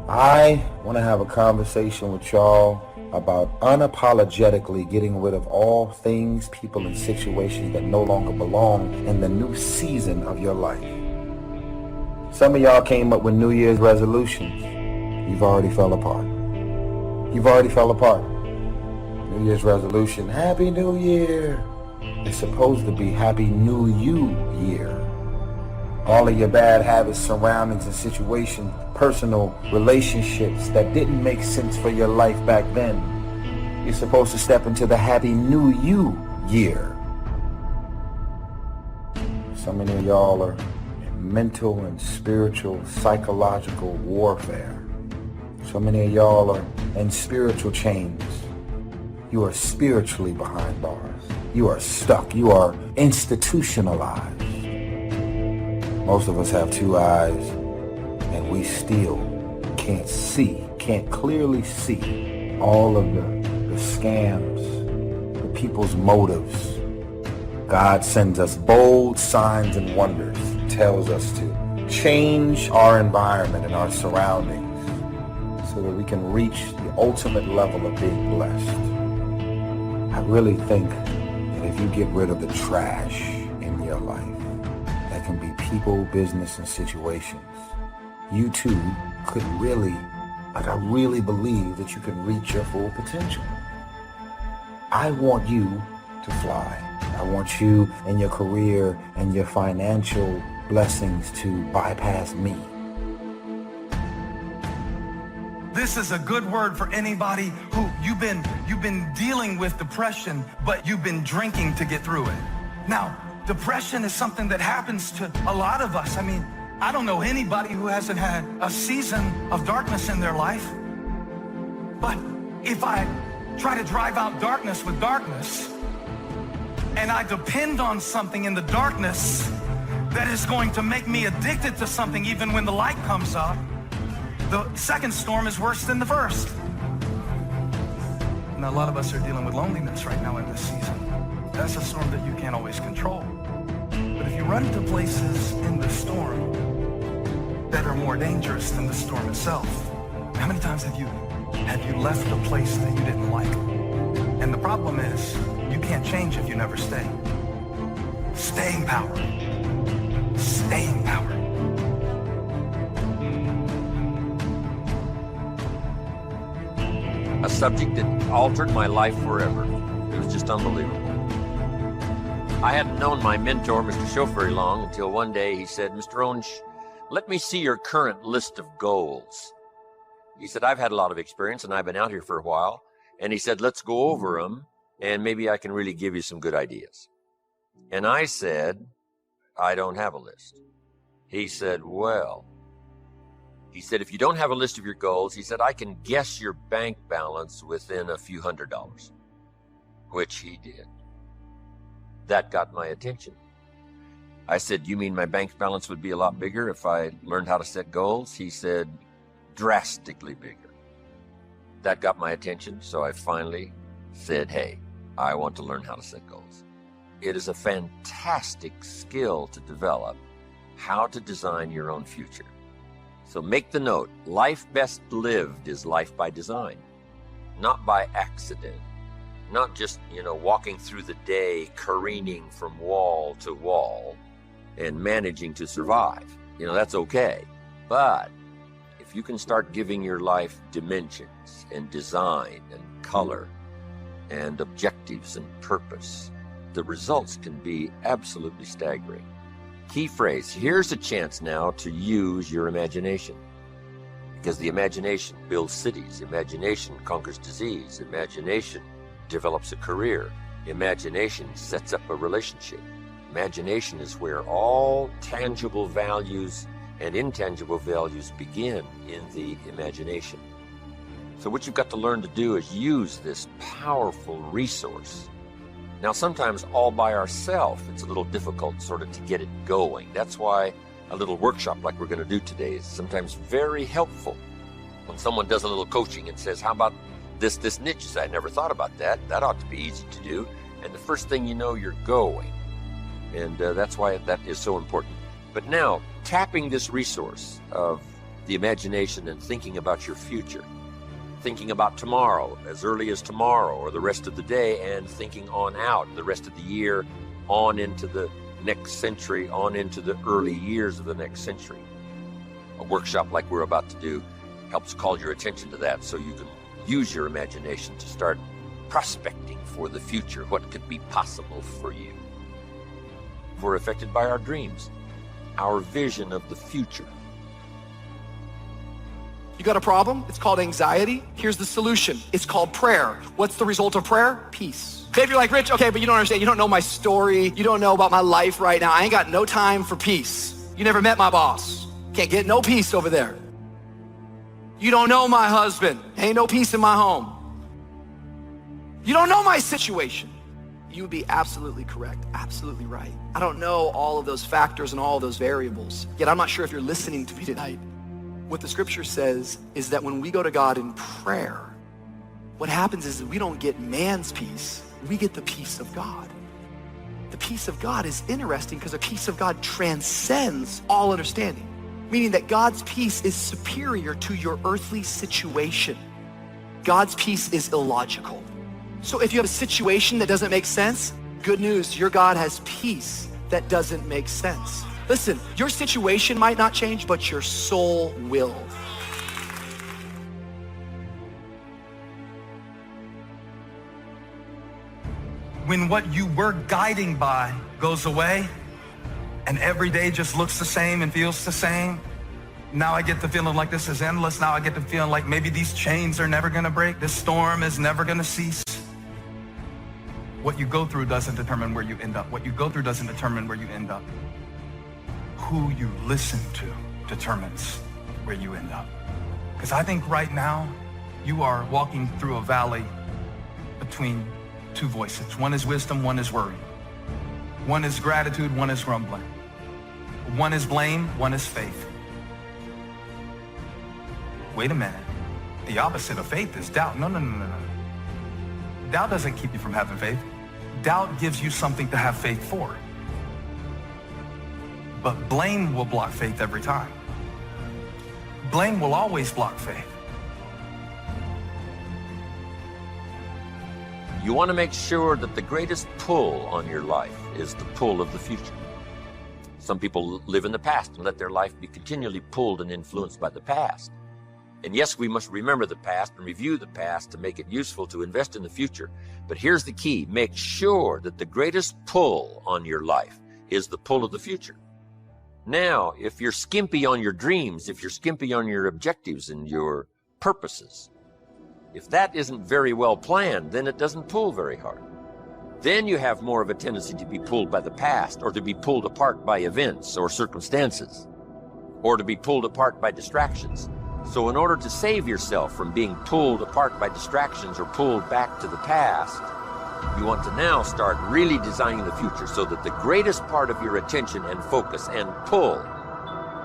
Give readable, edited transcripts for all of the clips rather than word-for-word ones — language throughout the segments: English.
I want to have a conversation with y'all about unapologetically getting rid of all things, people, and situations that no longer belong in the new season of your life. Some of y'all came up with New Year's resolutions. You've already fell apart. You've already fell apart. New Year's resolution, Happy New Year. It's supposed to be Happy New You Year. All of your bad habits, surroundings, and situations, personal relationships that didn't make sense for your life back then, you're supposed to step into the Happy New You Year. So many of y'all are in mental and spiritual, psychological warfare. So many of y'all are in spiritual chains. You are spiritually behind bars. You are stuck. You are institutionalized. Most of us have two eyes, and we still can't see, can't clearly see all of the scams, the people's motives. God sends us bold signs and wonders, tells us to change our environment and our surroundings so that we can reach the ultimate level of being blessed. I really think that if you get rid of the trash in your life, that can be people, business, and situations, you too could really, I really believe that you can reach your full potential. I want you to fly. I want you and your career and your financial blessings to bypass me. This is a good word for anybody who you've been dealing with depression, but you've been drinking to get through it. Now, depression is something that happens to a lot of us. I mean, I don't know anybody who hasn't had a season of darkness in their life. But if I try to drive out darkness with darkness, and I depend on something in the darkness that is going to make me addicted to something even when the light comes up, the second storm is worse than the first. Now, a lot of us are dealing with loneliness right now in this season. That's a storm that you can't always control. But if you run to places in the storm that are more dangerous than the storm itself, how many times have you left a place that you didn't like? And the problem is, you can't change if you never stay. Staying power. Staying power. A subject that altered my life forever. It was just unbelievable. I hadn't known my mentor, Mr. Show, very long until one day he said, Mr. Onge, let me see your current list of goals. He said, I've had a lot of experience and I've been out here for a while. And he said, let's go over them and maybe I can really give you some good ideas. And I said, I don't have a list. He said, well, if you don't have a list of your goals, he said, I can guess your bank balance within a few $100s, which he did. That got my attention. I said, you mean my bank balance would be a lot bigger if I learned how to set goals? He said, drastically bigger. That got my attention, so I finally said, hey, I want to learn how to set goals. It is a fantastic skill to develop, how to design your own future. So make the note, life best lived is life by design, not by accident, not just, walking through the day, careening from wall to wall and managing to survive. That's okay. But if you can start giving your life dimensions and design and color and objectives and purpose, the results can be absolutely staggering. Key phrase, here's a chance now to use your imagination. Because the imagination builds cities, imagination conquers disease, imagination develops a career, imagination sets up a relationship. Imagination is where all tangible values and intangible values begin in the imagination. So what you've got to learn to do is use this powerful resource. Now, sometimes all by ourselves, it's a little difficult sort of to get it going. That's why a little workshop like we're going to do today is sometimes very helpful. When someone does a little coaching and says, how about this niche? You say, I never thought about that. That ought to be easy to do. And the first thing you know, you're going. And that's why that is so important. But now, tapping this resource of the imagination and thinking about your future, thinking about tomorrow, as early as tomorrow or the rest of the day, and thinking on out the rest of the year, on into the next century, on into the early years of the next century. A workshop like we're about to do helps call your attention to that, so you can use your imagination to start prospecting for the future, what could be possible for you. We're affected by our dreams, our vision of the future. You got a problem? It's called anxiety. Here's the solution. It's called prayer. What's the result of prayer? Peace. Maybe you're like, Rich, okay, but you don't understand. You don't know my story. You don't know about my life right now. I ain't got no time for peace. You never met my boss. Can't get no peace over there. You don't know my husband. Ain't no peace in my home. You don't know my situation. You would be absolutely correct, absolutely right. I don't know all of those factors and all of those variables, yet I'm not sure if you're listening to me tonight. What the scripture says is that when we go to God in prayer, what happens is that we don't get man's peace, we get the peace of God. The peace of God is interesting because the peace of God transcends all understanding, meaning that God's peace is superior to your earthly situation. God's peace is illogical. So if you have a situation that doesn't make sense, good news, your God has peace that doesn't make sense. Listen, your situation might not change, but your soul will. When what you were guiding by goes away and every day just looks the same and feels the same, now I get the feeling like this is endless. Now I get the feeling like maybe these chains are never gonna break. This storm is never gonna cease. What you go through doesn't determine where you end up. What you go through doesn't determine where you end up. Who you listen to determines where you end up. Because I think right now you are walking through a valley between two voices. One is wisdom, one is worry. One is gratitude, one is grumbling. One is blame, one is faith. Wait a minute. The opposite of faith is doubt. No. Doubt doesn't keep you from having faith. Doubt gives you something to have faith for. But blame will block faith every time. Blame will always block faith. You want to make sure that the greatest pull on your life is the pull of the future. Some people live in the past and let their life be continually pulled and influenced by the past. And yes, we must remember the past and review the past to make it useful to invest in the future. But here's the key. Make sure that the greatest pull on your life is the pull of the future. Now, if you're skimpy on your dreams, if you're skimpy on your objectives and your purposes, if that isn't very well planned, then it doesn't pull very hard. Then you have more of a tendency to be pulled by the past, or to be pulled apart by events or circumstances, or to be pulled apart by distractions. So in order to save yourself from being pulled apart by distractions or pulled back to the past, you want to now start really designing the future so that the greatest part of your attention and focus and pull,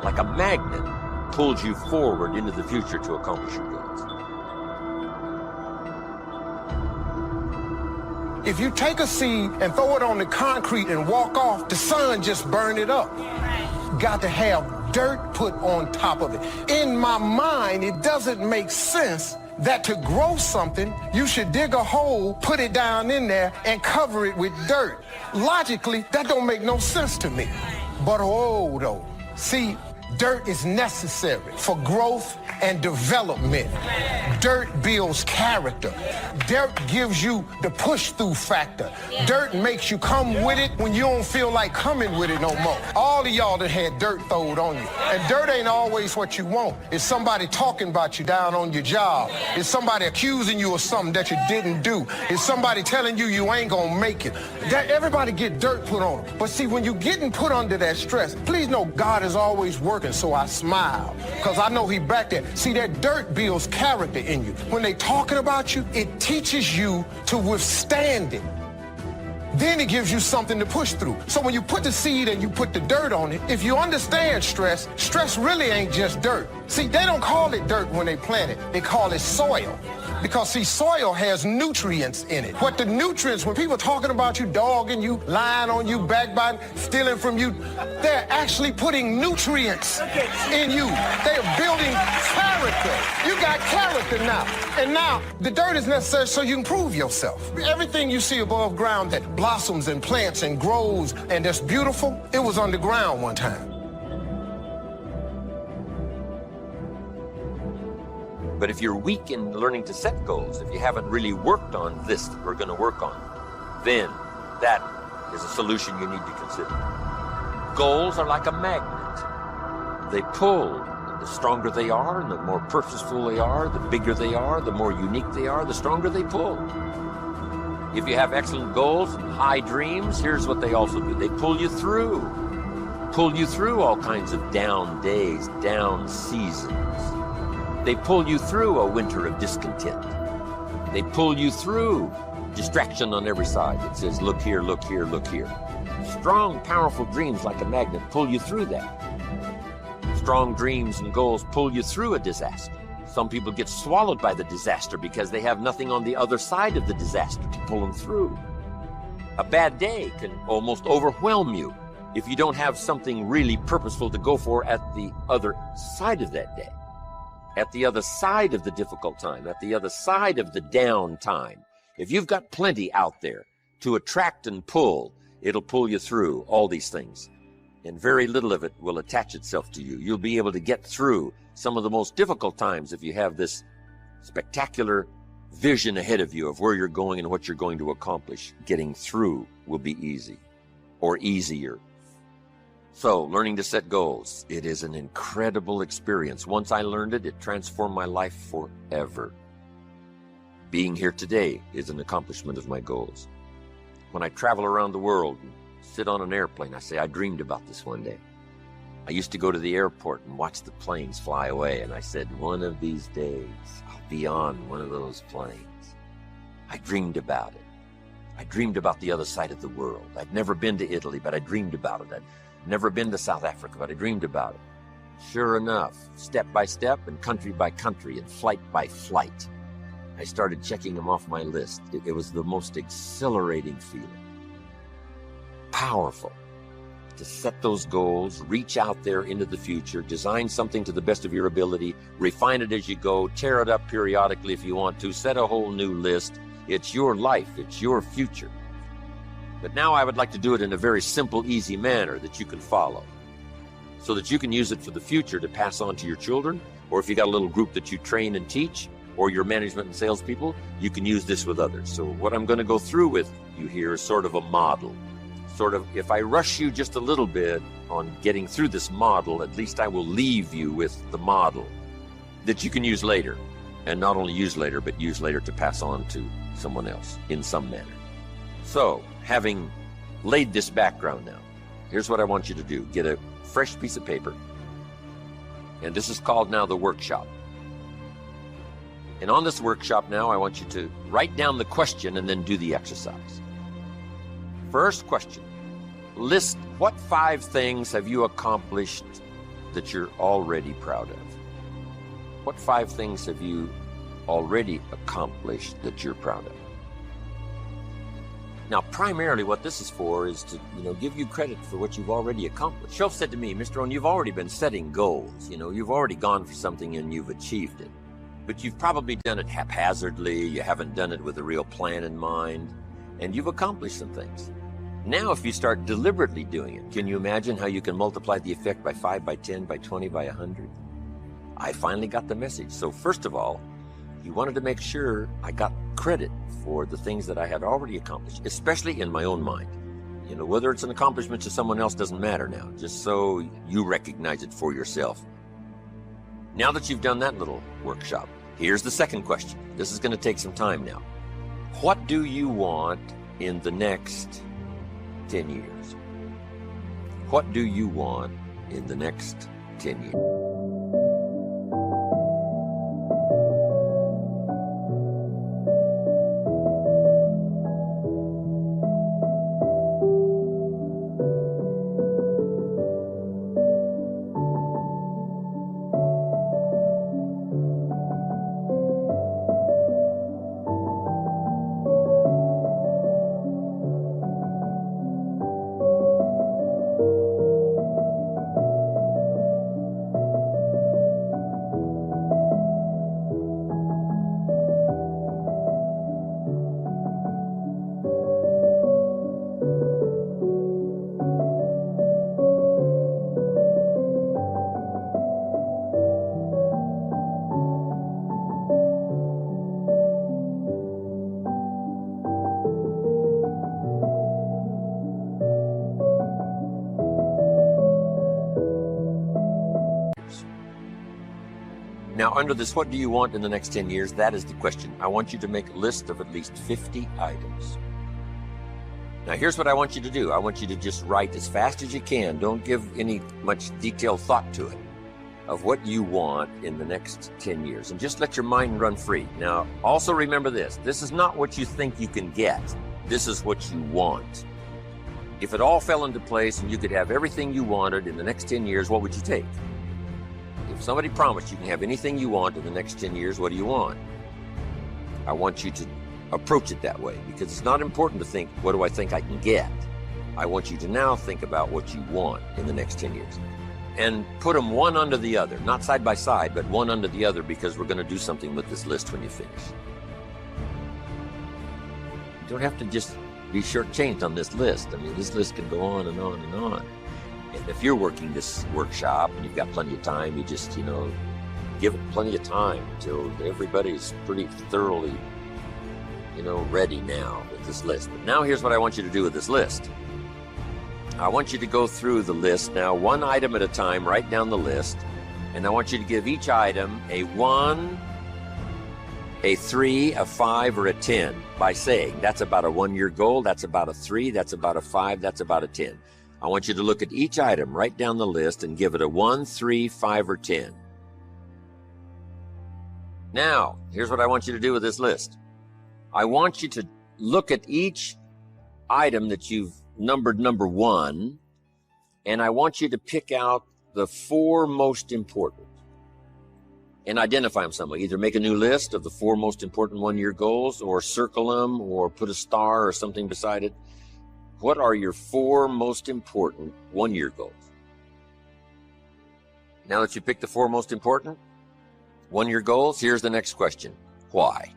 like a magnet, pulls you forward into the future to accomplish your goals. If you take a seed and throw it on the concrete and walk off, the sun just burn it up. Got to have dirt put on top of it. In my mind, it doesn't make sense that to grow something, you should dig a hole, put it down in there, and cover it with dirt. Logically, that don't make no sense to me. But oh, though, see, dirt is necessary for growth and development. Dirt builds character. Dirt gives you the push-through factor. Dirt makes you come with it when you don't feel like coming with it no more. All of y'all that had dirt throwed on you. And dirt ain't always what you want. It's somebody talking about you down on your job. It's somebody accusing you of something that you didn't do. It's somebody telling you you ain't gonna make it. Everybody get dirt put on them. But see, when you're getting put under that stress, please know God is always working, so I smile. Because I know he back there. See, that dirt builds character in you. When they talking about you, it teaches you to withstand it. Then it gives you something to push through. So when you put the seed and you put the dirt on it, if you understand stress, stress really ain't just dirt. See, they don't call it dirt when they plant it. They call it soil. Because see, soil has nutrients in it. What the nutrients, when people talking about you, dogging you, lying on you, backbiting, stealing from you, they're actually putting nutrients in you. They are building character. You got character now. And now the dirt is necessary so you can prove yourself. Everything you see above ground that blossoms and plants and grows and that's beautiful, it was underground one time. But if you're weak in learning to set goals, if you haven't really worked on this that we're going to work on, then that is a solution you need to consider. Goals are like a magnet. They pull. The stronger they are, and the more purposeful they are, the bigger they are, the more unique they are, the stronger they pull. If you have excellent goals and high dreams, here's what they also do. They pull you through all kinds of down days, down seasons. They pull you through a winter of discontent. They pull you through distraction on every side that says, look here, look here, look here. Strong, powerful dreams like a magnet pull you through that. Strong dreams and goals pull you through a disaster. Some people get swallowed by the disaster because they have nothing on the other side of the disaster to pull them through. A bad day can almost overwhelm you if you don't have something really purposeful to go for at the other side of that day. At the other side of the difficult time, at the other side of the down time. If you've got plenty out there to attract and pull, it'll pull you through all these things. And very little of it will attach itself to you. You'll be able to get through some of the most difficult times if you have this spectacular vision ahead of you of where you're going and what you're going to accomplish. Getting through will be easy or easier. So, learning to set goals, it is an incredible experience. Once I learned it, it transformed my life forever. Being here today is an accomplishment of my goals. When I travel around the world and sit on an airplane, I say, I dreamed about this one day. I used to go to the airport and watch the planes fly away, and I said, one of these days, I'll be on one of those planes. I dreamed about it. I dreamed about the other side of the world. I'd never been to Italy, but I dreamed about it. I'd never been to South Africa, but I dreamed about it. Sure enough, step by step and country by country and flight by flight, I started checking them off my list. It was the most exhilarating feeling. Powerful to set those goals, reach out there into the future, design something to the best of your ability, refine it as you go, tear it up periodically if you want to, set a whole new list. It's your life, it's your future. But now I would like to do it in a very simple, easy manner that you can follow, so that you can use it for the future to pass on to your children, or if you got a little group that you train and teach, or your management and salespeople, you can use this with others. So what I'm going to go through with you here is sort of a model. Sort of, if I rush you just a little bit on getting through this model, at least I will leave you with the model that you can use later. And not only use later, but use later to pass on to someone else in some manner. So, having laid this background now, here's what I want you to do. Get a fresh piece of paper. And this is called now the workshop. And on this workshop now, I want you to write down the question and then do the exercise. First question, list what 5 things have you accomplished that you're already proud of? What 5 things have you already accomplished that you're proud of? Now, primarily what this is for is to, give you credit for what you've already accomplished. Shelf said to me, Mr. Owen, you've already been setting goals. You've already gone for something and you've achieved it. But you've probably done it haphazardly. You haven't done it with a real plan in mind. And you've accomplished some things. Now, if you start deliberately doing it, can you imagine how you can multiply the effect by 5, by 10, by 20, by 100? I finally got the message. So first of all, he wanted to make sure I got credit for the things that I had already accomplished, especially in my own mind. Whether it's an accomplishment to someone else doesn't matter now, just so you recognize it for yourself. Now that you've done that little workshop, here's the second question. This is going to take some time now. What do you want in the next 10 years? What do you want in the next 10 years? Now, under this, what do you want in the next 10 years? That is the question. I want you to make a list of at least 50 items. Now, here's what I want you to do. I want you to just write as fast as you can. Don't give any much detailed thought to it, of what you want in the next 10 years. And just let your mind run free. Now, also remember this. This is not what you think you can get. This is what you want. If it all fell into place and you could have everything you wanted in the next 10 years, what would you take? If somebody promised you can have anything you want in the next 10 years, what do you want? I want you to approach it that way, because it's not important to think, what do I think I can get? I want you to now think about what you want in the next 10 years. And put them one under the other, not side by side, but one under the other, because we're going to do something with this list when you finish. You don't have to just be shortchanged on this list. I mean, this list can go on and on and on. And if you're working this workshop and you've got plenty of time, you just, give it plenty of time until everybody's pretty thoroughly, ready now with this list. But now here's what I want you to do with this list. I want you to go through the list now, one item at a time, write down the list, and I want you to give each item a 1, a 3, a 5, or a 10 by saying, that's about a 1-year goal, that's about a 3, that's about a 5, that's about a 10. I want you to look at each item, write down the list, and give it a 1, 3, 5, or 10. Now, here's what I want you to do with this list. I want you to look at each item that you've numbered number 1, and I want you to pick out the 4 most important and identify them somewhere. Either make a new list of the 4 most important 1-year goals, or circle them, or put a star or something beside it. What are your 4 most important 1-year goals? Now that you picked the 4 most important 1-year goals, here's the next question. Why?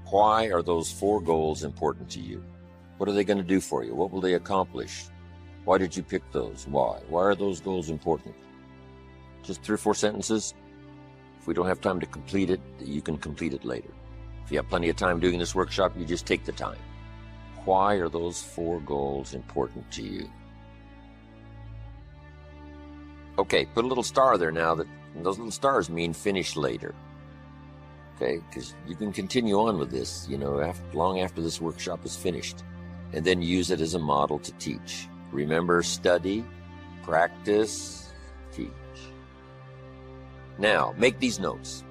Why are those 4 goals important to you? What are they going to do for you? What will they accomplish? Why did you pick those? Why? Why are those goals important? Just 3 or 4 sentences. If we don't have time to complete it, you can complete it later. If you have plenty of time doing this workshop, you just take the time. Why are those 4 goals important to you? Okay, put a little star there now. Those little stars mean finish later. Okay, because you can continue on with this, long after this workshop is finished, and then use it as a model to teach. Remember, study, practice, teach. Now, make these notes.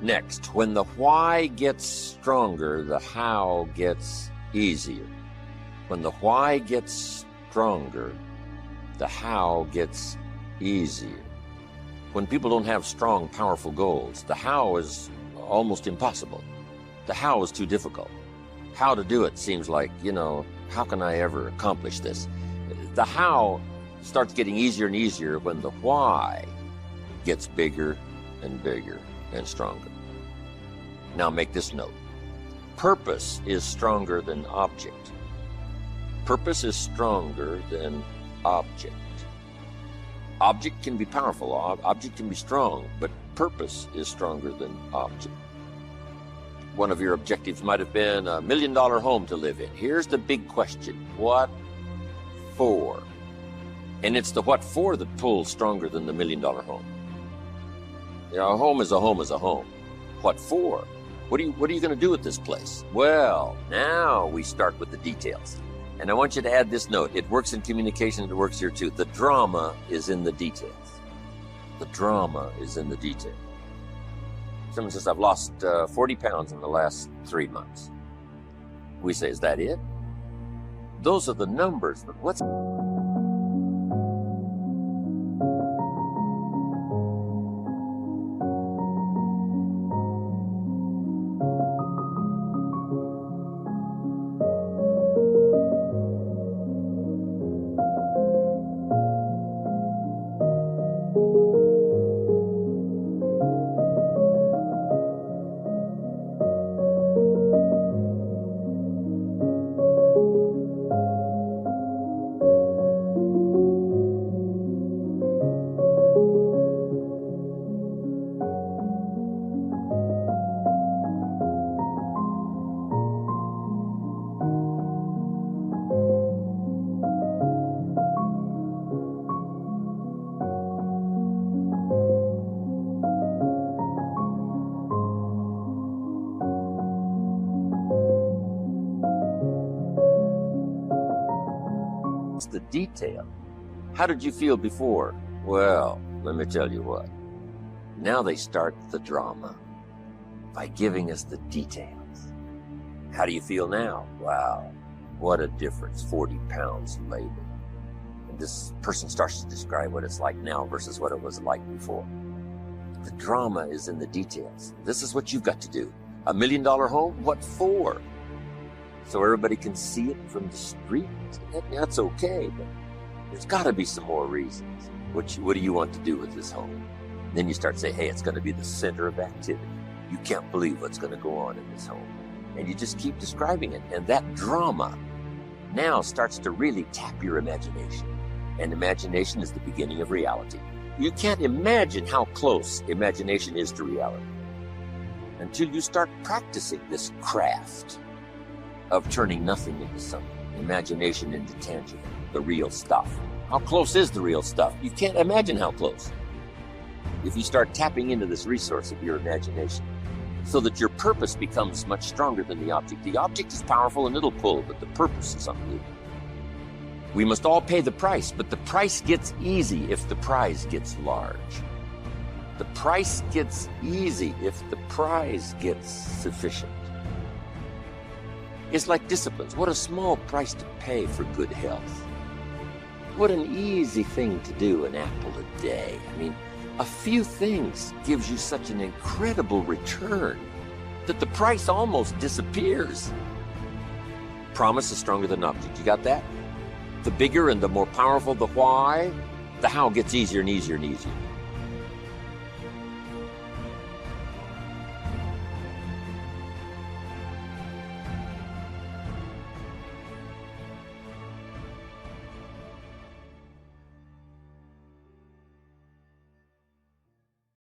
Next, when the why gets stronger, the how gets easier. When the why gets stronger, the how gets easier. When people don't have strong, powerful goals, the how is almost impossible. The how is too difficult. How to do it seems like, how can I ever accomplish this? The how starts getting easier and easier when the why gets bigger and bigger and stronger. Now make this note. Purpose is stronger than object. Purpose is stronger than object. Object can be powerful, object can be strong, but purpose is stronger than object. One of your objectives might have been $1 million home to live in. Here's the big question. What for? And it's the what for that pulls stronger than the $1 million home. A home is a home is a home. What for? What are you going to do with this place? Well, now we start with the details. And I want you to add this note. It works in communication, it works here too. The drama is in the details. The drama is in the detail. Someone says, I've lost 40 pounds in the last 3 months. We say, is that it? Those are the numbers, but what's... the detail. How did you feel before? Well, let me tell you what. Now they start the drama by giving us the details. How do you feel now? Wow, what a difference 40 pounds later. And this person starts to describe what it's like now versus what it was like before. The drama is in the details. This is what you've got to do. $1 million home? What for? So everybody can see it from the street? That's okay, but there's got to be some more reasons. What do you want to do with this home? And then you start saying, hey, it's going to be the center of activity. You can't believe what's going to go on in this home. And you just keep describing it. And that drama now starts to really tap your imagination. And imagination is the beginning of reality. You can't imagine how close imagination is to reality until you start practicing this craft of turning nothing into something, imagination into tangible, the real stuff. How close is the real stuff? You can't imagine how close. If you start tapping into this resource of your imagination, so that your purpose becomes much stronger than the object. The object is powerful and it'll pull, but the purpose is unbelievable. We must all pay the price, but the price gets easy if the prize gets large. The price gets easy if the prize gets sufficient. It's like disciplines. What a small price to pay for good health. What an easy thing to do, an apple a day. I mean, a few things gives you such an incredible return that the price almost disappears. Promise is stronger than object. You got that? The bigger and the more powerful the why, the how gets easier and easier and easier.